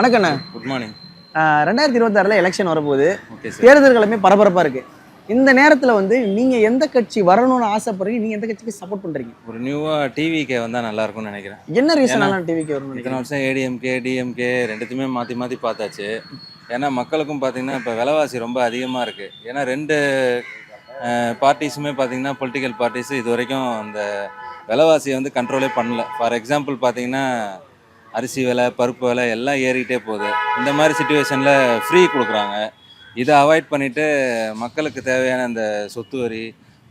வணக்கண்ணா. Good morning. 2026 election வரப்போகுது. Okay sir. தேர்தல்களுமே பரபரப்பாக இருக்குது. இந்த நேரத்தில் வந்து நீங்கள் எந்த கட்சி வரணும்னு ஆசைப்படுறீங்க? நீங்கள் எந்த கட்சிக்கு சப்போர்ட் பண்ணுறீங்க? ஒரு நியூவாக டிவிகே வந்தால் நல்லா இருக்கும்னு நினைக்கிறேன். என்ன ரீசனால டிவிக்கு வரணும்? இத்தனை வருஷம் ஏடிஎம்கே டிஎம்கே ரெண்டுத்தையுமே மாற்றி மாற்றி பார்த்தாச்சு. ஏன்னா மக்களுக்கும் பார்த்தீங்கன்னா இப்போ விலைவாசி ரொம்ப அதிகமாக இருக்குது. ஏன்னா ரெண்டு பார்ட்டிஸுமே பார்த்தீங்கன்னா பொலிட்டிக்கல் பார்ட்டிஸு இது வரைக்கும் அந்த விலைவாசியை வந்து கண்ட்ரோலே பண்ணல. ஃபார் எக்ஸாம்பிள் பார்த்தீங்கன்னா அரிசி விலை பருப்பு விலை எல்லாம் ஏறிக்கிட்டே போகுது. இந்த மாதிரி சுச்சுவேஷனில் ஃப்ரீ கொடுக்குறாங்க. இதை அவாய்ட் பண்ணிவிட்டு மக்களுக்கு தேவையான அந்த சொத்து வரி,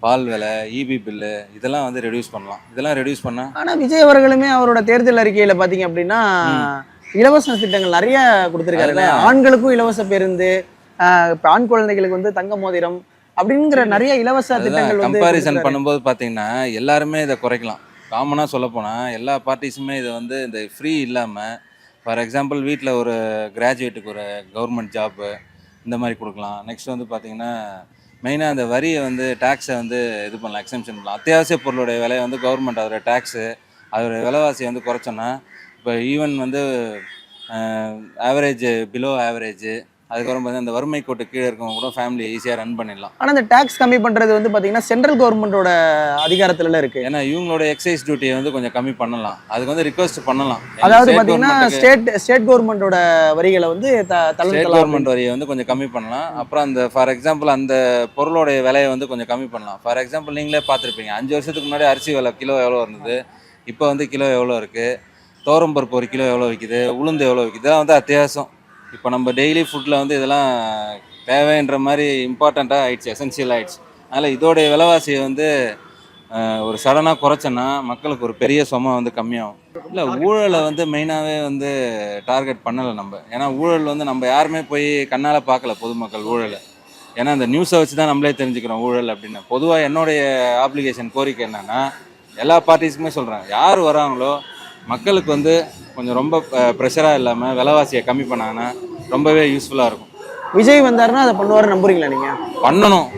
பால் விலை, இபி பில்லு இதெல்லாம் வந்து ரெடியூஸ் பண்ணலாம். இதெல்லாம் ரெடியூஸ் பண்ணால் ஆனால் விஜய் அவர்களுமே அவரோட தேர்தல் அறிக்கையில் பார்த்தீங்க அப்படின்னா இலவச திட்டங்கள் நிறைய கொடுத்துருக்காரு. ஆண்களுக்கும் இலவச பேருந்து, ஆண் குழந்தைகளுக்கு வந்து தங்க மோதிரம் அப்படிங்கிற நிறைய இலவச திட்டங்கள் வந்து கம்பேரிசன் பண்ணும்போது பார்த்தீங்கன்னா எல்லாருமே இதை குறைக்கலாம். காமனாக சொல்லப்போனால் எல்லா பார்ட்டிஸுமே இதை வந்து இந்த ஃப்ரீ இல்லாமல் ஃபார் எக்ஸாம்பிள் வீட்டில் ஒரு கிராஜுவேட்டுக்கு ஒரு கவர்மெண்ட் ஜாப்பு இந்த மாதிரி கொடுக்கலாம். நெக்ஸ்ட் வந்து பார்த்திங்கன்னா மெயினாக அந்த வரியை வந்து டேக்ஸை வந்து இது பண்ணலாம், எக்ஸம்ஷன் பண்ணலாம். அத்தியாவசிய பொருளுடைய விலையை வந்து கவர்மெண்ட் அதோட டேக்ஸு அதோடைய விலைவாசியை வந்து குறைச்சோன்னா இப்போ ஈவன் வந்து ஆவரேஜ் பிலோ ஆவரேஜ் அதுக்கப்புறம் பார்த்தீங்கன்னா அந்த வறுமை கோட்டு கீழே இருக்கவங்க கூட ஃபேமிலி ஈஸியாக ரன் பண்ணிடலாம். ஆனால் இந்த டேக்ஸ் கம்மி பண்ணுறது வந்து பார்த்தீங்கன்னா சென்ட்ரல் கவர்மெண்ட்டோட அதிகாரத்தில் இருக்குது. ஏன்னா இவங்களோட எக்ஸைஸ் டியூட்டியை வந்து கொஞ்சம் கம்மி பண்ணலாம். அதுக்கு வந்து ரிக்வஸ்ட் பண்ணலாம். அதாவது பார்த்தீங்கன்னா ஸ்டேட் கவர்மெண்ட்டோட வரிகளை வந்து ஸ்டேட் கவர்மெண்ட் வரியை வந்து கொஞ்சம் கம்மி பண்ணலாம். அப்புறம் அந்த ஃபார் எக்ஸாம்பிள் அந்த பொருளோடைய விலையை வந்து கொஞ்சம் கம்மி பண்ணலாம். ஃபார் எக்ஸாம்பிள் நீங்களே பார்த்துருப்பீங்க 5 வருஷத்துக்கு முன்னாடி அரிசி விலை கிலோ எவ்வளோ இருந்தது, இப்போ வந்து கிலோ எவ்வளோ இருக்குது, துவரம்பருப்பு ஒரு கிலோ எவ்வளோ விற்கிது, உளுந்து எவ்வளோ விற்கிது, இதெல்லாம் வந்து அத்தியாவசியம். இப்போ நம்ம டெய்லி ஃபுட்டில் வந்து இதெல்லாம் தேவைன்ற மாதிரி இம்பார்ட்டண்ட்டாக ஆகிடுச்சு, எசென்சியல் ஆகிடுச்சு. அதனால் இதோடைய விலைவாசியை வந்து ஒரு சடனாக குறைச்சோன்னா மக்களுக்கு ஒரு பெரிய சுமை வந்து கம்மியாகும். இல்லை ஊழலை வந்து மெயினாகவே வந்து டார்கெட் பண்ணலை நம்ம. ஏன்னா ஊழல் வந்து நம்ம யாருமே போய் கண்ணால் பார்க்கல பொதுமக்கள் ஊழலை. ஏன்னா அந்த நியூஸை வச்சு தான் நம்மளே தெரிஞ்சுக்கிறோம் ஊழல் அப்படின்னு. பொதுவாக என்னுடைய ஆப்ளிகேஷன் கோரிக்கை என்னென்னா எல்லா பார்ட்டிஸுக்குமே சொல்கிறேன், யார் வராங்களோ மக்களுக்கு வந்து கொஞ்சம் ரொம்ப ப்ரெஷராக இல்லாமல் விலைவாசியை கம்மி பண்ணாங்கன்னா ரொம்பவே யூஸ்ஃபுல்லாக இருக்கும். விஜய் வந்தாருன்னா அதை பண்ணுவாரு நம்புறீங்களா நீங்கள்?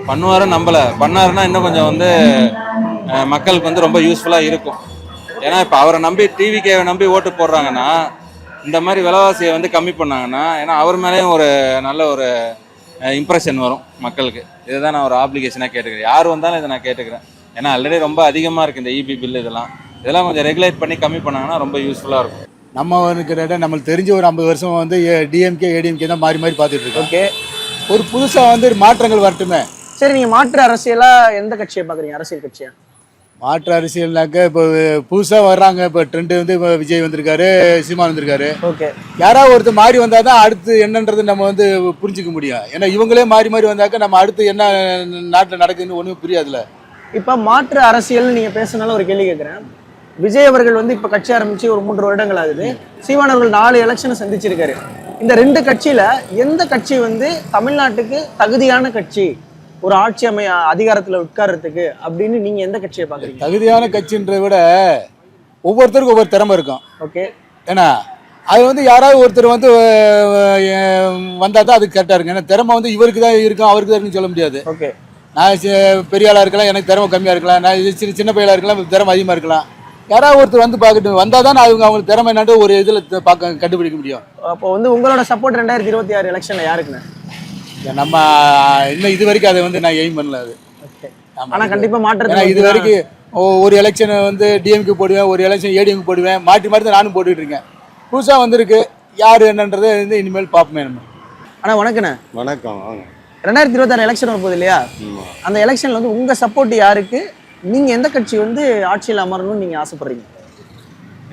பண்ணுவாரு நம்பலை. பண்ணாருன்னா இன்னும் கொஞ்சம் வந்து மக்களுக்கு வந்து ரொம்ப யூஸ்ஃபுல்லாக இருக்கும். ஏன்னா இப்போ அவரை நம்பி டிவிக்கே நம்பி ஓட்டு போடுறாங்கன்னா இந்த மாதிரி விலைவாசியை வந்து கம்மி பண்ணாங்கன்னா ஏன்னா அவர் மேலேயும் ஒரு நல்ல ஒரு இம்ப்ரெஷன் வரும் மக்களுக்கு. இதை தான் நான் ஒரு ஆப்ளிகேஷனாக கேட்டுக்கிறேன். யார் வந்தாலும் இதை நான் கேட்டுக்கிறேன். ஏன்னா ஆல்ரெடி ரொம்ப அதிகமாக இருக்குது இந்த இபி பில். இதெல்லாம் கொஞ்சம் ரெகுலேட் பண்ணி கம்மி பண்ணாங்கன்னா ரொம்ப யூஸ்ஃபுல்லாக இருக்கும். நம்ம இருக்கிற நம்மளுக்கு தெரிஞ்ச ஒரு 50 வருஷம் வந்து டிஎம்கே ஏடிஎம்கே தான் மாறி மாறி பார்த்துட்டு இருக்கோம். ஓகே, ஒரு புதுசாக வந்து மாற்றங்கள் வரட்டுமே. சரி, நீங்கள் மாற்று அரசியலாக எந்த கட்சியை பார்க்குறீங்க? அரசியல் கட்சியா? மாற்று அரசியல்னாக்க இப்போ புதுசாக வர்றாங்க. இப்போ ட்ரெண்டு வந்து இப்போ விஜய் வந்திருக்காரு, சீமான் வந்திருக்காரு. ஓகே, யாராவது ஒருத்தர் மாறி வந்தால் தான் அடுத்து என்னன்றது நம்ம வந்து புரிஞ்சிக்க முடியும். ஏன்னா இவங்களே மாறி மாறி வந்தாக்க நம்ம அடுத்து என்ன நாட்டில் நடக்குதுன்னு ஒன்றும் புரியாதுல்ல. இப்போ மாற்று அரசியல் நீங்கள் பேசுனால ஒரு கேள்வி கேட்குறேன். விஜய் அவர்கள் வந்து இப்போ கட்சி ஆரம்பித்து ஒரு 3 வருடங்கள் ஆகுது. சீமான் அவர்கள் 4 எலெக்ஷனை சந்திச்சிருக்காரு. இந்த 2 கட்சியில் எந்த கட்சி வந்து தமிழ்நாட்டுக்கு தகுதியான கட்சி ஒரு ஆட்சி அதிகாரத்தில் உட்கார்றதுக்கு அப்படின்னு நீங்கள் எந்த கட்சியை பார்க்குறீங்க? தகுதியான கட்சின்றதை விட ஒவ்வொருத்தருக்கும் ஒவ்வொரு திறமை இருக்கும். ஓகே, ஏன்னா அது வந்து யாராவது ஒருத்தர் வந்து வந்தால் தான் அது கரெக்டாக இருக்கும். ஏன்னா திறமை வந்து இவருக்கு தான் இருக்கும் அவருக்கு தான் இருக்குன்னு சொல்ல முடியாது. ஓகே, நான் பெரிய ஆளாக இருக்கலாம், எனக்கு திறமை கம்மியாக இருக்கலாம். நான் இது சின்ன பையலாக இருக்கலாம், திறமை அதிகமாக இருக்கலாம். யாராவது ஒருத்தர் வந்து பார்க்கட்டும், வந்தால் தான் அவங்களுக்கு திறமை என்னட்டு ஒரு இதில் கண்டுபிடிக்க முடியும். அப்போ வந்து உங்களோட சப்போர்ட் 2026 எலெக்ஷனில் யாருக்குண்ணே? நம்ம இன்னும் இது வரைக்கும் அதை வந்து நான் எய்ம் பண்ணல. அது ஓகே, ஆனால் கண்டிப்பாக மாற்றம். ஏன்னா இது வரைக்கும் ஒரு எலெக்ஷன் வந்து டிஎம்கே போடுவேன், ஒரு எலெக்ஷன் ஏடிஎம்கே போடுவேன், மாற்றி மாற்றி தான் நானும் போட்டுக்கிட்டு இருக்கேன். புதுசாக வந்திருக்கு யார் என்னன்றதை வந்து இனிமேல் பார்ப்போமே நம்ம. ஆனால் வணக்கண்ணே. வணக்கம். வாங்க. 2026 எலெக்ஷன் வரப்போகுது இல்லையா? அந்த எலெக்ஷனில் வந்து உங்கள் சப்போர்ட் யாருக்கு? நீங்கள் எந்த கட்சி வந்து ஆட்சியில் அமரணும்னு நீங்கள் ஆசைப்படுறீங்க?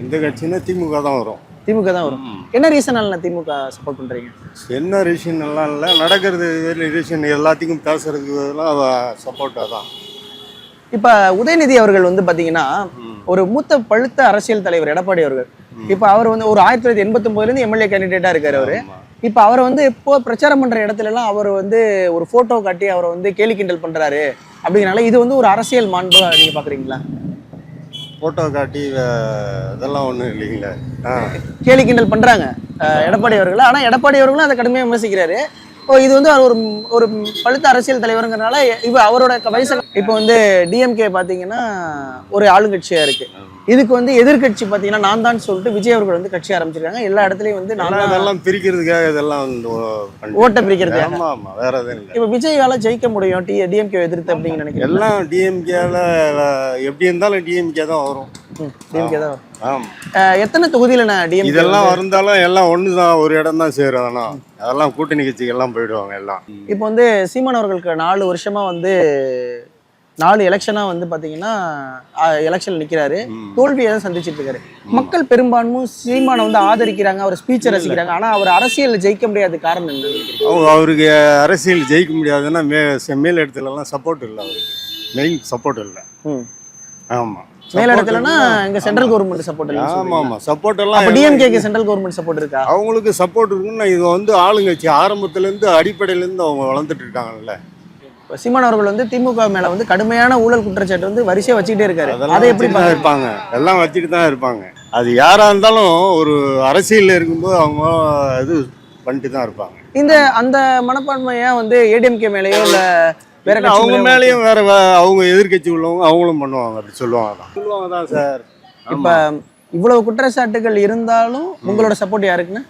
எந்த கட்சின்னா திமுக தான் வரும். திமுக தான் வரும். என்ன ரீசனால திமுக சப்போர்ட் பண்ணுறீங்க? என்ன ரீசன் எல்லாம் இல்லை, நடக்கிறது ரீசன் எல்லாத்துக்கும் பேசுறதுலாம் சப்போர்ட்டாக தான். இப்போ உதயநிதி அவர்கள் வந்து பார்த்தீங்கன்னா ஒரு மூத்த பழுத்த அரசியல் தலைவர் எடப்பாடி அவர்கள். இப்போ அவர் வந்து ஒரு 1989 எம்எல்ஏ கேண்டிடேட்டாக இருக்கார் அவர். இப்போ அவரை வந்து இப்போ பிரச்சாரம் பண்ணுற இடத்துலலாம் அவர் வந்து ஒரு ஃபோட்டோ காட்டி அவரை வந்து கேலி கிண்டல் பண்ணுறாரு. அப்படிங்கிறனால இது வந்து ஒரு அரசியல் மாண்பு நீங்கள் பார்க்குறீங்களா? ஃபோட்டோ காட்டி இதெல்லாம் ஒன்றும் இல்லைங்களா? கேலி கிண்டல் பண்ணுறாங்க எடப்பாடி அவர்கள். ஆனால் எடப்பாடி அவர்களும் அதை கடுமையாக விமர்சிக்கிறாரு. இது வந்து அவர் ஒரு ஒரு பழுத்த அரசியல் தலைவருங்கிறனால அவரோட வயசு இப்போ வந்து டிஎம்கே பாத்தீங்கன்னா ஒரு ஆளுங்கட்சியா இருக்கு. இதுக்கு வந்து எதிர்க்கட்சி பாத்தீங்கன்னா நான் தான் சொல்லிட்டு விஜய் அவர்கள் வந்து கட்சி ஆரம்பிச்சிருக்காங்க. எல்லா இடத்துலயும் வந்து இதெல்லாம் பிரிக்கிறதுக்காக இதெல்லாம் ஓட்டை பிரிக்கிறது. ஆமா ஆமா, வேற எதுவும் இல்லை. இப்ப விஜயால ஜெயிக்க முடியும் டிஎம்கே எதிர்த்து அப்படின்னு நினைக்கிறேன். எல்லாம் டிஎம்கேல எப்படி இருந்தாலும் டிஎம்கே தான் வரும். டிஎம்கே தான் வரும். ஆமா. எத்தனை தொகுதியில நான் டிஎம்கே இதெல்லாம் இருந்தாலும் எல்லாம் ஒண்ணுதான், ஒரு இடம் தான் சேரும். அதெல்லாம் கூட்டணி கட்சிக்கு எல்லாம் போயிடுவாங்க எல்லாம். இப்போ வந்து சீமான் அவர்களுக்கு 4 வருஷமா வந்து 4 எலெக்ஷனா வந்து பாத்தீங்கன்னா எலெக்ஷன்ல நிக்கிறாரு. தோல்வியை தான் சந்திச்சிட்டு இருக்காரு. மக்கள் பெரும்பான்மை சீமானை வந்து ஆதரிக்கிறாங்க, அவர் ஸ்பீச்சை ரசிக்கிறாங்க. ஆனா அவர் அரசியல்ல ஜெயிக்க முடியாத காரணம் என்ன? அவருக்கு அரசியல் ஜெயிக்க முடியாதுன்னா மேல் இடத்துல எல்லாம் சப்போர்ட் இல்லை, அவருக்கு மெயின் சப்போர்ட் இல்லை. ஆமா, மேல் இடத்துலனா இங்க சென்ட்ரல் கவர்மெண்ட் சப்போர்ட் இல்ல. ஆமா ஆமா, சப்போர்ட் எல்லாம். அப்ப டிஎம்கேக்கு சென்ட்ரல் கவர்மெண்ட் சப்போர்ட் இருக்கா? அவங்களுக்கு சப்போர்ட் இருக்குன்னா இது வந்து ஆளுங்கட்சி ஆரம்பத்துல இருந்து அடிப்படையில இருந்து அவங்க வளர்ந்துட்டு இருக்காங்கல்ல. சீமான் அவர்கள் வந்து திமுக மேல வந்து கடுமையான ஊழல் குற்றச்சாட்டு வந்து வரிசையா வச்சுக்கிட்டே இருக்காரு. அதை எப்படி இருப்பாங்க? எல்லாம் வச்சுட்டு தான் இருப்பாங்க. அது யாரா இருந்தாலும் ஒரு அரசியல்ல இருக்கும்போது அவங்க இது பண்ணிட்டு தான் இருப்பாங்க. அந்த மனப்பான்மையா வந்து ஏடிஎம்கே மேலயோ இல்ல வேற அவங்க மேலேயும் வேற அவங்க எதிர்கட்சி உள்ளவங்க அவங்களும் பண்ணுவாங்க, அப்படி சொல்லுவாங்க தான் சார். இப்ப இவ்வளவு குற்றச்சாட்டுகள் இருந்தாலும் உங்களோட சப்போர்ட் யாருக்குன்னு?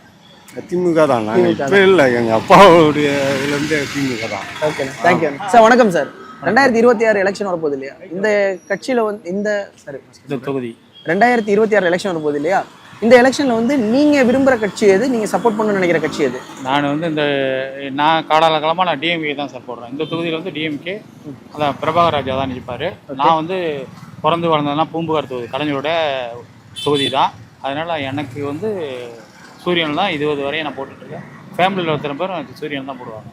திமுக தான். இப்ப இல்ல, எங்க அப்பாவுடைய இதுல இருந்து திமுக தான். Okay, thank you sir. வணக்கம் சார். 2026 எலெக்ஷன் வரப்போகுது இல்லையா? இந்த கட்சியில வந்து இந்த தொகுதி 2026 எலெக்ஷன் வரப்போகுது இல்லையா? இந்த எலெக்ஷன்ல வந்து நீங்க விரும்புற கட்சி எது? நீங்க சப்போர்ட் பண்ணணும்னு நினைக்கிற கட்சி எது? நான் வந்து நான் காலகாலமாக நான் டிஎம்கே தான் சப்போர்ட்றேன். இந்த தொகுதியில் வந்து டிஎம்கே அதான் பிரபாகர் ராஜா தான் நிற்பார். நான் வந்து பிறந்து வளர்ந்ததுனா பூம்புகார் தொகுதி, கலைஞரோட தொகுதி தான். அதனால் எனக்கு வந்து சூரியன் தான் 20 வரையும் நான் போட்டுட்ருக்கேன். ஃபேமிலியில் ஒருத்தர பேர் எனக்கு சூரியன் தான் போடுவாங்க.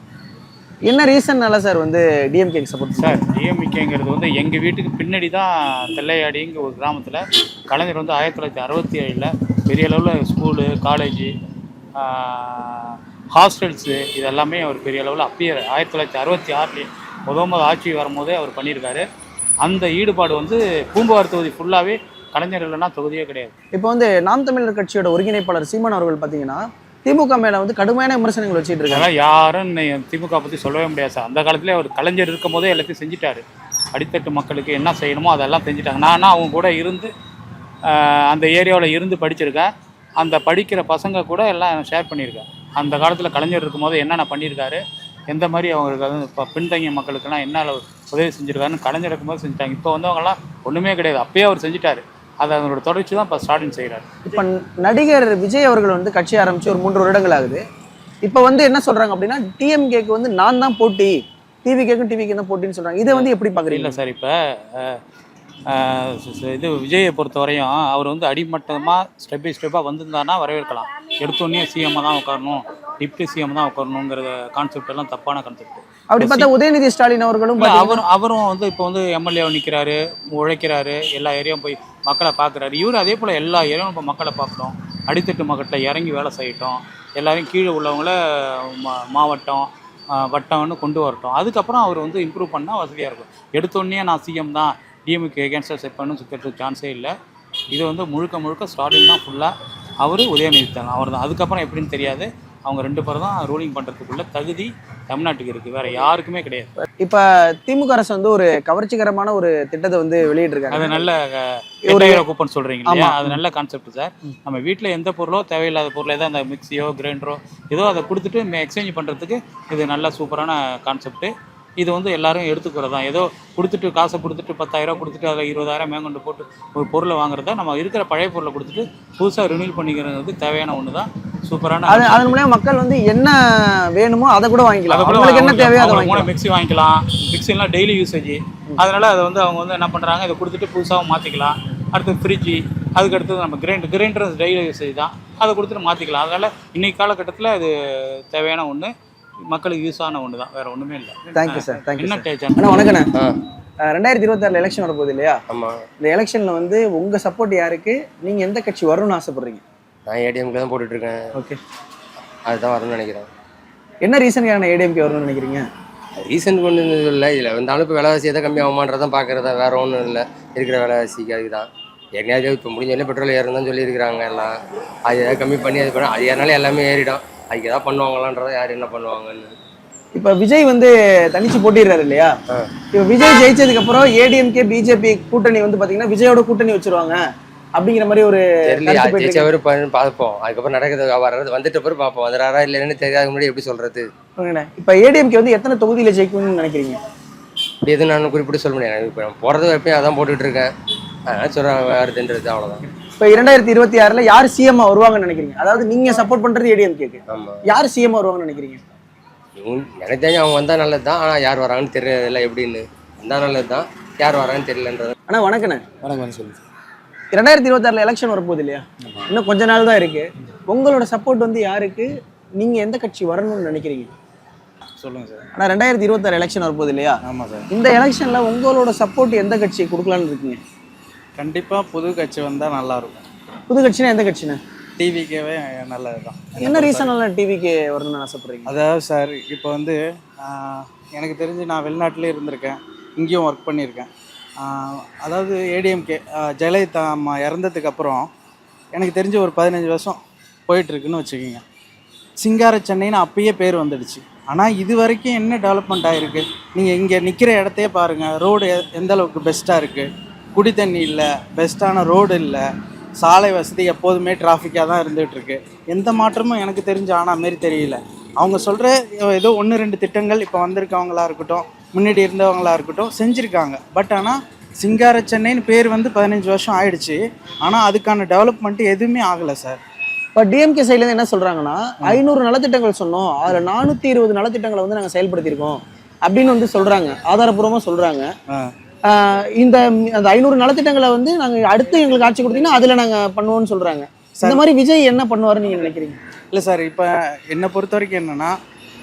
என்ன ரீசன்னால சார் வந்து டிஎம்கேக்கு சப்போர்ட்? சார், டிஎம்கேங்கிறது வந்து எங்கள் வீட்டுக்கு பின்னாடி தான் தெல்லையாடிங்கிற ஒரு கிராமத்தில் கலைஞர் வந்து 1967 பெரிய அளவில் ஸ்கூலு, காலேஜு, ஹாஸ்டல்ஸு இதெல்லாமே அவர் பெரிய அளவில் அப்பயே 1966 முதல் ஆட்சி வரும்போதே அவர் பண்ணியிருக்காரு. அந்த ஈடுபாடு வந்து பூம்புகார் தொகுதி ஃபுல்லாகவே கலைஞர் இல்லைன்னா தொகுதியே கிடையாது. இப்போ வந்து நாம் தமிழர் கட்சியோட ஒருங்கிணைப்பாளர் சீமான் அவர்கள் பார்த்தீங்கன்னா திமுக மேல வந்து கடுமையான விமர்சனங்கள் வச்சுட்டு இருக்காங்க. யாரும் திமுக பற்றி சொல்லவே முடியாது சார். அந்த காலத்திலே அவர் கலைஞர் இருக்கும் போதே எல்லாத்தையும் செஞ்சுட்டாரு. அடித்தட்டு மக்களுக்கு என்ன செய்யணுமோ அதெல்லாம் செஞ்சுட்டாங்க. நானும் அவங்க கூட இருந்து அந்த ஏரியாவில் இருந்து படிச்சிருக்கேன். அந்த படிக்கிற பசங்க கூட எல்லாம் ஷேர் பண்ணியிருக்கேன். அந்த காலத்தில் கலைஞர் இருக்கும் போது என்னென்ன பண்ணியிருக்காரு, எந்த மாதிரி அவங்களுக்கு வந்து இப்போ பின்தங்கிய மக்களுக்கெல்லாம் என்ன உதவி செஞ்சுருக்காருன்னு கலைஞர் இருக்கும்போது செஞ்சுட்டாங்க. இப்போ வந்தவங்கலாம் ஒன்றுமே கிடையாது, அப்பயே அவர் செஞ்சுட்டாரு. அது அதனோட தொடர்ச்சி தான் இப்போ ஸ்டார்டிங் செய்கிறார். இப்போ நடிகர் விஜய் அவர்கள் வந்து கட்சி ஆரம்பித்து ஒரு 3 வருடங்கள் ஆகுது. இப்போ வந்து என்ன சொல்கிறாங்க அப்படின்னா டிஎம்கேக்கு வந்து நான் தான் போட்டி, டிவிகேக்கும் தான் போட்டின்னு சொல்கிறாங்க. இதை வந்து எப்படி பார்க்குறீங்க? இல்லை சார், இப்போ இது விஜயை பொறுத்த வரையும் அவர் வந்து அடிமட்டமாக ஸ்டெப் பை ஸ்டெப்பாக வந்திருந்தாருன்னா வரவேற்கலாம். எடுத்தோடனே சிஎம்மாக தான் உட்காரணும், டிப்டி சிஎம் தான் உட்காரணுங்கிற கான்செப்ட் எல்லாம் தப்பான கான்செப்ட். அப்படி பார்த்தா உதயநிதி ஸ்டாலின் அவர்களும் அவரும் வந்து இப்போ வந்து எம்எல்ஏ நிற்கிறாரு, உழைக்கிறாரு, எல்லா ஏரியாவும் போய் மக்களை பார்க்குறாரு. இவர் அதே போல் எல்லா ஏரியாவும் இப்போ மக்களை பார்க்கணும், அடித்தட்டு மக்கள்கிட்ட இறங்கி வேலை செய்யட்டும், எல்லாரையும் கீழே உள்ளவங்கள மாவட்டம் வட்டம்னு கொண்டு வரட்டும். அதுக்கப்புறம் அவர் வந்து இம்ப்ரூவ் பண்ணால் வசதியாக இருக்கும். எடுத்தோடனே நான் சிஎம் தான் டிஎம்கே எகேன்ஸ்டாக செட் பண்ணணும் சுற்றுறதுக்கு சான்ஸே இல்லை. இது வந்து முழுக்க ஸ்டார்டிங் தான் ஃபுல்லாக அவர் உதயநிதி தான், அவர் தான். அதுக்கப்புறம் எப்படின்னு தெரியாது. அவங்க 2 பேரும் தான் ரூலிங் பண்ணுறதுக்குள்ள தகுதி தமிழ்நாட்டுக்கு இருக்குது, வேறு யாருக்குமே கிடையாது. இப்போ திமுக அரசு வந்து ஒரு கவர்ச்சிகரமான ஒரு திட்டத்தை வந்து வெளியிட்டிருக்காங்க. அது நல்ல கூப்பன் சொல்கிறீங்க இல்லையா? அது நல்ல கான்செப்ட் சார். நம்ம வீட்டில் எந்த பொருளோ தேவையில்லாத பொருளோ ஏதோ அந்த மிக்சியோ கிரைண்டரோ ஏதோ அதை கொடுத்துட்டு எக்ஸ்சேஞ்ச் பண்ணுறதுக்கு இது நல்ல சூப்பரான கான்செப்ட்டு. இது வந்து எல்லாரும் எடுத்துக்கிறது தான். ஏதோ கொடுத்துட்டு காசை கொடுத்துட்டு 10,000 கொடுத்துட்டு அதில் 20,000 மேற்கொண்டு போட்டு ஒரு பொருளை வாங்குறதா, நம்ம இருக்கிற பழைய பொருளை கொடுத்துட்டு புதுசாக ரினியூல் பண்ணிக்கிறது தேவையான ஒன்று தான். சூப்பரான அதன் மூலமாக மக்கள் வந்து என்ன வேணுமோ அதை கூட வாங்கிக்கலாம். அவங்களுக்கு என்ன தேவையோ அதை வாங்கிக்கலாம். மிக்சி வாங்கிக்கலாம், மிக்சிலாம் டெய்லி யூசேஜ். அதனால் அதை வந்து அவங்க வந்து என்ன பண்ணுறாங்க, இதை கொடுத்துட்டு புதுசாகவும் மாற்றிக்கலாம். அடுத்து ஃப்ரிட்ஜு, அதுக்கு அடுத்தது நம்ம கிரைண்டர் டெய்லி யூசேஜ் தான், அதை கொடுத்துட்டு மாற்றிக்கலாம். அதனால் இன்றைக்கி காலகட்டத்தில் அது தேவையான ஒன்று, மக்களுக்கு யூஸ் ஆன ஒன்று தான், வேறு ஒன்றுமே இல்லை. Thank you sir. தேங்க்யூ. என்ன அண்ணா வணக்கண்ணே. 2026 எலெக்ஷன் வரப்போகுது இல்லையா? ஆமாம். இந்த எலெக்ஷனில் வந்து உங்கள் சப்போர்ட் யாருக்கு? நீங்கள் எந்த கட்சி வரணும்னு ஆசைப்படுறீங்க? நான் ஏடிஎம்கே தான் போட்டுட்ருக்கேன். ஓகே, அதுதான் வரணும்னு நினைக்கிறேன். என்ன ரீசனுக்கான ஏடிஎம்கே வரணும்னு நினைக்கிறீங்க? ரீசன் கொண்டு இல்லை, இதில் வந்தாலும் இப்போ விலைவாசி எதை கம்மி ஆகுமான்றதான் பார்க்குறதா, வேறு ஒன்றும் இல்லை. இருக்கிற விலைவாசிக்கு அதுக்கு தான். ஏற்கனவே இப்போ முடிஞ்சோடனே பெட்ரோல் ஏறணும்னு சொல்லியிருக்கிறாங்க எல்லாம். அது எதாவது கம்மி பண்ணி அது ஏறினாலும் எல்லாமே ஏறிடும். அதுக்கு எதாவது பண்ணுவாங்களான்றதை யார் என்ன பண்ணுவாங்கன்னு இப்ப விஜய் வந்து தனிச்சு போட்டிடுறாரு இல்லையா? இப்ப விஜய் ஜெயிச்சதுக்கு அப்புறம் ஏடிஎம்கே பிஜேபி கூட்டணி வந்து பாத்தீங்கன்னா விஜயோட கூட்டணி வச்சிருவாங்க அப்படிங்கிற மாதிரி ஒரு தெரியல, கருத்து போயிட்டு இருக்கு. ஜெயிச்சவர் பார்ப்போம். அதுக்கப்புறம் நடக்கிறது வர்றது வந்துட்ட பிறகு பார்ப்போம். வந்துறாரா இல்லைன்னு தெரியாத முன்னாடி எப்படி சொல்றது? ஓகேண்ணே. இப்ப ஏடிஎம்கே வந்து எத்தனை தொகுதியில ஜெயிக்கும்னு நினைக்கிறீங்க? இப்படி எதுவும் நான் குறிப்பிட்டு சொல்ல முடியாது. எனக்கு இப்போ போகிறது எப்பயும் அதான் போட்டுட்டு இருக்கேன். அதனால சொல்கிறேன் வருதுன்றது அவ்வளோதான். இப்ப 2026ல யார் சிஎம் வருவாங்கன்னு நினைக்கிறீங்க? அதாவது நீங்க சப்போர்ட் பண்றது ஏடிஎம்கேக்கு, ஆமாம், யார் சிஎம் வருவாங்கன்னு நினைக்கிறீங்க? எனக்கு தெரிஞ்சு அவங்க வந்தால் நல்லது தான். ஆனால் யார் வராங்கன்னு தெரியல, எப்படின்னு வந்தால் நல்லது தான். யார் வராங்கன்னு தெரியலன்றது. அண்ணா வணக்கண்ணே. வணக்கம் சொல்லுங்கள். 2026ல எலெக்ஷன் வரப்போகுது இல்லையா? இன்னும் கொஞ்ச நாள் தான் இருக்கு. உங்களோட சப்போர்ட் வந்து யாருக்கு? நீங்க எந்த கட்சி வரணும்னு நினைக்கிறீங்க? சொல்லுங்கள் சார். ஆனா 2026 எலெக்ஷன் வரப்போகுது இல்லையா? ஆமாம் சார். இந்த எலெக்ஷன்ல உங்களோட சப்போர்ட் எந்த கட்சி கொடுக்கலான்னு இருக்கீங்க? கண்டிப்பாக புது கட்சி வந்தால் நல்லாயிருக்கும். புது கட்சினா எந்த கட்சிண்ணே? டிவிக்கேவே நல்லது தான். என்ன ரீசனால டிவிக்கு வரணும்னு ஆசைப்படுறீங்க? அதாவது சார், இப்போ வந்து எனக்கு தெரிஞ்சு நான் வெளிநாட்டிலே இருந்திருக்கேன், இங்கேயும் ஒர்க் பண்ணியிருக்கேன். அதாவது ஏடிஎம்கே ஜெயலலிதா அம்மா இறந்ததுக்கு அப்புறம் எனக்கு தெரிஞ்ச ஒரு 15 வருஷம் போயிட்டுருக்குன்னு வச்சுக்கோங்க. சிங்கார சென்னைன்னு அப்பயே பேர் வந்துடுச்சு. ஆனால் இது வரைக்கும் என்ன டெவலப்மெண்ட் ஆகிருக்கு? நீங்கள் இங்கே நிற்கிற இடத்தையே பாருங்கள். ரோடு எந்த அளவுக்கு பெஸ்ட்டாக இருக்குது. குடி தண்ணி இல்லை, பெஸ்ட்டான ரோடு இல்லை, சாலை வசதி எப்போதுமே டிராஃபிக்காக தான் இருந்துகிட்ருக்கு. எந்த மாற்றமும் எனக்கு தெரிஞ்ச ஆனால் மாரி தெரியல. அவங்க சொல்கிற ஏதோ 1-2 திட்டங்கள் இப்போ வந்திருக்கவங்களா இருக்கட்டும், முன்னாடி இருந்தவங்களா இருக்கட்டும் செஞ்சுருக்காங்க. பட் ஆனால் சிங்கார சென்னைன்னு பேர் வந்து 15 வருஷம் ஆயிடுச்சு. ஆனால் அதுக்கான டெவலப்மெண்ட் எதுவுமே ஆகலை சார். இப்போ டிஎம்கே சைட்லேருந்து என்ன சொல்றாங்கன்னா 500 நலத்திட்டங்கள் சொன்னோம், அதில் 420 நலத்திட்டங்களை வந்து நாங்கள் செயல்படுத்தியிருக்கோம் அப்படின்னு வந்து சொல்றாங்க, ஆதாரப்பூர்வமாக சொல்றாங்க. இந்த அந்த 500 நலத்திட்டங்களை வந்து நாங்கள் அடுத்து எங்களுக்கு ஆட்சி கொடுத்தீங்கன்னா அதில் நாங்கள் பண்ணுவோம்னு சொல்றாங்க. இந்த மாதிரி விஜய் என்ன பண்ணுவாருன்னு நீங்கள் நினைக்கிறீங்க? இல்லை சார், இப்போ என்னை பொறுத்த வரைக்கும் என்னென்னா,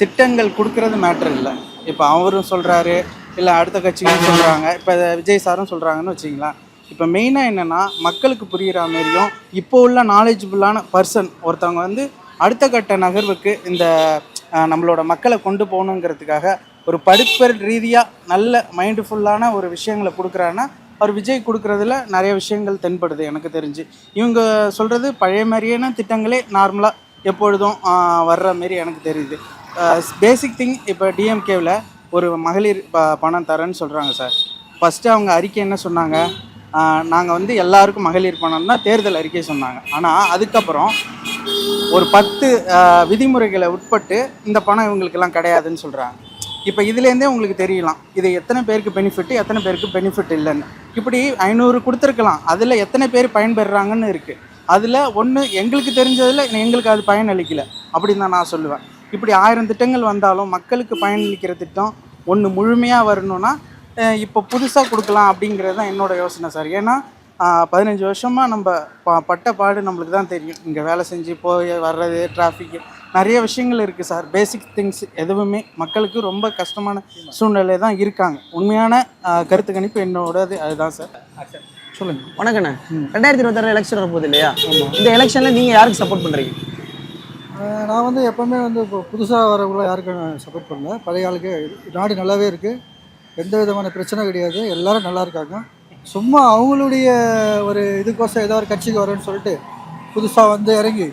திட்டங்கள் கொடுக்கறது மேட்ரு இல்லை. இப்போ அவரும் சொல்கிறாரு, இல்லை அடுத்த கட்சியும் சொல்கிறாங்க, இப்போ விஜய் சாரும் சொல்கிறாங்கன்னு வச்சிங்களேன். இப்போ மெயினாக என்னென்னா, மக்களுக்கு புரிகிற மாரியும் இப்போ உள்ள நாலேஜபுளான பர்சன் ஒருத்தவங்க வந்து அடுத்த கட்ட நகர்வுக்கு இந்த நம்மளோட மக்களை கொண்டு போகணுங்கிறதுக்காக ஒரு படிப்பு ரீதியாக நல்ல மைண்டுஃபுல்லான ஒரு விஷயங்களை கொடுக்குறாங்கன்னா அவர் விஜய் கொடுக்குறதுல நிறைய விஷயங்கள் தென்படுது எனக்கு தெரிஞ்சு. இவங்க சொல்கிறது பழைய மாதிரியான திட்டங்களே நார்மலாக எப்பொழுதும் வர்ற மாரி எனக்கு தெரியுது. பேசிக் திங் இப்போ டிஎம்கேவில் ஒரு மகளிர் பணம் தரேன்னு சொல்கிறாங்க சார். ஃபஸ்ட்டு அவங்க அறிக்கை என்ன சொன்னாங்க? நாங்கள் வந்து எல்லாருக்கும் மகளிர் பணம் தான் தேர்தல் அறிக்கை சொன்னாங்க. ஆனால் அதுக்கப்புறம் ஒரு 10 விதிமுறைகளை உட்பட்டு இந்த பணம் இவங்களுக்கெல்லாம் கிடையாதுன்னு சொல்கிறாங்க. இப்போ இதுலேருந்தே உங்களுக்கு தெரியலாம் இது எத்தனை பேருக்கு பெனிஃபிட்டு, எத்தனை பேருக்கு பெனிஃபிட் இல்லைன்னு. இப்படி 500 கொடுத்துருக்கலாம், அதில் எத்தனை பேர் பயன்பெறாங்கன்னு இருக்குது. அதில் ஒன்று எங்களுக்கு தெரிஞ்சதில் எங்களுக்கு அது பயனளிக்கலை அப்படின்னு தான் நான் சொல்லுவேன். இப்படி 1000 திட்டங்கள் வந்தாலும் மக்களுக்கு பயனளிக்கிற திட்டம் ஒன்று முழுமையாக வரணும்னா இப்போ புதுசாக கொடுக்கலாம் அப்படிங்கிறது தான் என்னோடய யோசனை சார். ஏன்னா 15 வருஷமாக நம்ம பட்ட பாடு நம்மளுக்கு தான் தெரியும். இங்கே வேலை செஞ்சு போய் வர்றது, டிராஃபிக்கு, நிறைய விஷயங்கள் இருக்குது சார். பேசிக் திங்ஸ் எதுவுமே மக்களுக்கு ரொம்ப கஷ்டமான சூழ்நிலை தான் இருக்காங்க. உண்மையான கருத்து கணிப்பு என்னோடது அதுதான் சார். சொல்லுங்கள். வணக்கண்ணே. 2026 எலெக்ஷன் வரப்போகுது இல்லையா? இந்த எலெக்ஷனில் நீங்கள் யாருக்கு சப்போர்ட் பண்ணுறீங்க? நான் வந்து எப்போவுமே வந்து இப்போ புதுசாக வரவங்கள யாருக்கும் நான் சப்போர்ட் பண்ணல. பழைய ஆளுக்கு நாடு நல்லாவே இருக்குது, எந்த விதமான பிரச்சனை கிடையாது, எல்லோரும் நல்லா இருக்காங்க. சும்மா அவங்களுடைய ஒரு இதுக்கோசம் ஏதோ ஒரு கட்சிக்கு வரேன்னு சொல்லிட்டு புதுசாக வந்து இறங்கி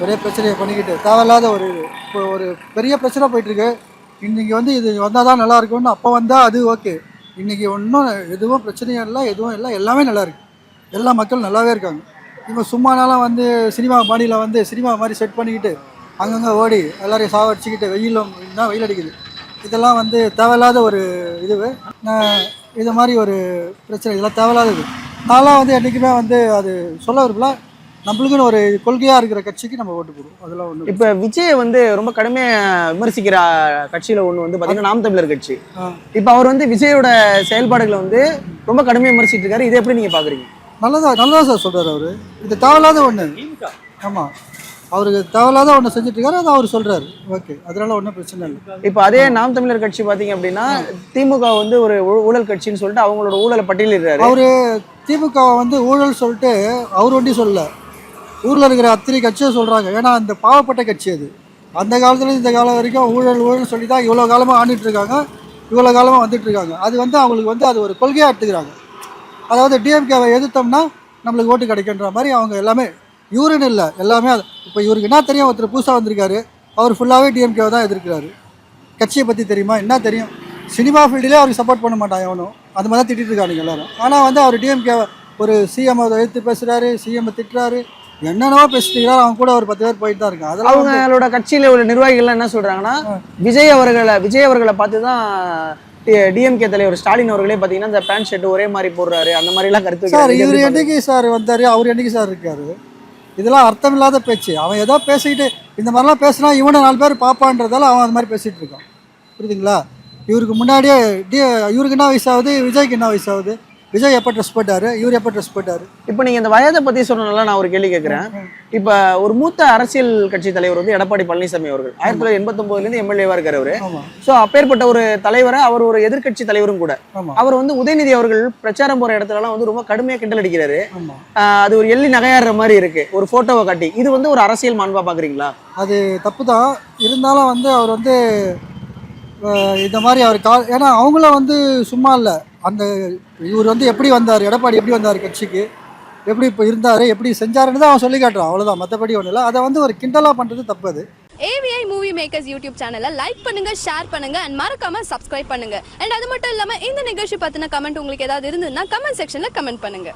ஒரே பிரச்சனையை பண்ணிக்கிட்டு தேவையில்லாத ஒரு இப்போ ஒரு பெரிய பிரச்சனை போயிட்டுருக்கு. இன்றைக்கி வந்து இது வந்தால் தான் நல்லா இருக்கும்னு அப்போ வந்தால் அது ஓகே. இன்றைக்கி ஒன்றும் எதுவும் பிரச்சனையும் இல்லை, எதுவும் இல்லை, எல்லாமே நல்லா இருக்குது, எல்லா மக்களும் நல்லாவே இருக்காங்க. இப்போ சும்மானாலும் வந்து சினிமா பாடியில் வந்து சினிமா மாதிரி செட் பண்ணிக்கிட்டு அங்கங்கே ஓடி எல்லோரையும் சாவடிச்சிக்கிட்டு வெயிலும் தான் வெயில் அடிக்குது. இதெல்லாம் வந்து தேவையில்லாத ஒரு இதுவு. இது மாதிரி ஒரு பிரச்சனை இதெல்லாம் தேவையில்லாதது. நான்லாம் வந்து என்றைக்குமே வந்து அது சொல்ல விரும்பல. நம்மளுக்குன்னு ஒரு கொள்கையாக இருக்கிற கட்சிக்கு நம்ம ஓட்டு போடுவோம். அதெல்லாம் ஒன்று. இப்போ விஜய் வந்து ரொம்ப கடுமையாக விமர்சிக்கிற கட்சியில் ஒன்று வந்து பார்த்தீங்கன்னா நாம் தமிழர் கட்சி. இப்போ அவர் வந்து விஜயோட செயல்பாடுகளை வந்து ரொம்ப கடுமையாக விமர்சிட்டு இருக்காரு. இதை எப்படி நீங்கள் பார்க்குறீங்க? நல்லதா சார் சொல்கிறார் அவர். இது தேவையில்லாத ஒன்று. ஆமாம், அவருக்கு தேவையில்லாத ஒன்று செஞ்சுட்டு இருக்காரு, அதை அவர் சொல்கிறாரு. ஓகே, அதனால ஒன்றும் பிரச்சனை இல்லை. இப்போ அதே நாம் தமிழர் கட்சி பார்த்தீங்க அப்படின்னா திமுக வந்து ஒரு ஊழல் கட்சின்னு சொல்லிட்டு அவங்களோட ஊழலை பட்டியலிடுறாரு. அவர் திமுகவை வந்து ஊழல் சொல்லிட்டு அவர் ஒண்டி சொல்லல, ஊரில் இருக்கிற அத்தனை கட்சியும் சொல்கிறாங்க. ஏன்னா அந்த பாவப்பட்ட கட்சி அது. அந்த காலத்துலேருந்து இந்த காலம் வரைக்கும் ஊழல் சொல்லி தான் இவ்வளோ காலமாக ஆண்டுட்டு இருக்காங்க, இவ்வளோ காலமாக வந்துட்டு இருக்காங்க. அது வந்து அவங்களுக்கு வந்து அது ஒரு கொள்கையாக எடுத்துக்கிறாங்க. அதாவது டிஎம்கேவை எதிர்த்தோம்னா நம்மளுக்கு ஓட்டு கிடைக்கின்ற மாதிரி அவங்க எல்லாமே இவருன்னு இல்லை, எல்லாமே. இப்போ இவருக்கு என்ன தெரியும், ஒருத்தர் புதுசாக வந்திருக்காரு, அவர் ஃபுல்லாகவே டிஎம்கேவை தான் எதிர்க்கிறாரு. கட்சியை பற்றி தெரியுமா? என்ன தெரியும்? சினிமா ஃபீல்டிலே அவருக்கு சப்போர்ட் பண்ண மாட்டான் எவனும். அது மாதிரி தான் திட்டிட்டு இருக்கானுங்க எல்லாரும். ஆனால் வந்து அவர் டிஎம்கே ஒரு சிஎம் எதிர்த்து பேசுகிறாரு, சிஎம் திட்டுறாரு, என்னென்னவோ பேசிட்டு இருக்காரு. அவங்க கூட ஒரு 10 பேர் போயிட்டு தான் இருக்காங்க. அதெல்லாம் அவங்களோட கட்சியில உள்ள நிர்வாகிகள்லாம் என்ன சொல்றாங்கன்னா, விஜய் அவர்களை பார்த்து தான் டிஎம்கே தலைவர் ஸ்டாலின் அவர்களே பார்த்தீங்கன்னா இந்த பேண்ட் ஷர்ட் ஒரே மாதிரி போடுறாரு, அந்த மாதிரிலாம் கருத்து சார் வைக்கிறாரு. இவர் என்னைக்கு சார் வந்தார், அவர் என்னைக்கு சார் இருக்காரு? இதெல்லாம் அர்த்தமில்லாத பேச்சு. அவன் ஏதோ பேசிக்கிட்டு இந்த மாதிரிலாம் பேசினா இவனை 4 பேர் பார்ப்பான்றதால அவன் அது மாதிரி பேசிகிட்டு இருக்கான். புரியுதுங்களா? இவருக்கு முன்னாடியே இவருக்கு என்ன வயசாகுது, விஜய்க்கு என்ன வயசாகுது? விஜய் எப்போ ட்ரெஸ் போட்டார், இவர் எப்போ ட்ரெஸ் போட்டார்? இப்போ நீங்கள் இந்த வயதை பற்றி சொன்னனால நான் ஒரு கேள்வி கேட்குறேன். இப்போ ஒரு மூத்த அரசியல் கட்சி தலைவர் வந்து எடப்பாடி பழனிசாமி அவர்கள் 1989 எம்எல்ஏவாக இருக்கார் அவர். ஆமாம் ஸோ அப்பேற்பட்ட ஒரு தலைவரை, அவர் ஒரு எதிர்க்கட்சி தலைவரும் கூட. ஆமாம் அவர் வந்து உதயநிதி அவர்கள் பிரச்சாரம் போகிற இடத்துலலாம் வந்து ரொம்ப கடுமையாக கிண்டல் அடிக்கிறாரு. ஆமாம். அது ஒரு எள்ளி நகையாடுற மாதிரி இருக்கு ஒரு ஃபோட்டோவை காட்டி. இது வந்து ஒரு அரசியல் மாண்பா பார்க்குறீங்களா? அது தப்பு தான். இருந்தாலும் வந்து அவர் வந்து இந்த மாதிரி அவர் ஏன்னா அவங்கள வந்து சும்மா இல்லை. அந்த இவர் வந்து எப்படி வந்தார், எடப்பாடி எப்படி வந்தார் கட்சிக்கு, எப்படி இப்போ இருந்தார், எப்படி செஞ்சாருன்னு தான் அவன் சொல்லி காட்டுறான். அவ்வளோதான், மற்றபடி ஒன்றும் இல்லை. அதை வந்து ஒரு கிண்டலாக பண்ணுறது தப்பு. அது AVI மூவி மேக்கர்ஸ் யூடியூப் சேனலை லைக் பண்ணுங்க, ஷேர் பண்ணுங்க அண்ட் மறக்காம சப்ஸ்கிரைப் பண்ணுங்க. அண்ட் அது மட்டும் இல்லாம இந்த நிகழ்ச்சி பத்தின கமெண்ட் உங்களுக்கு ஏதாவது இருந்ததுன்னா கமெண்ட் செக்ஷன்ல கமெண்ட் பண்ணுங்க.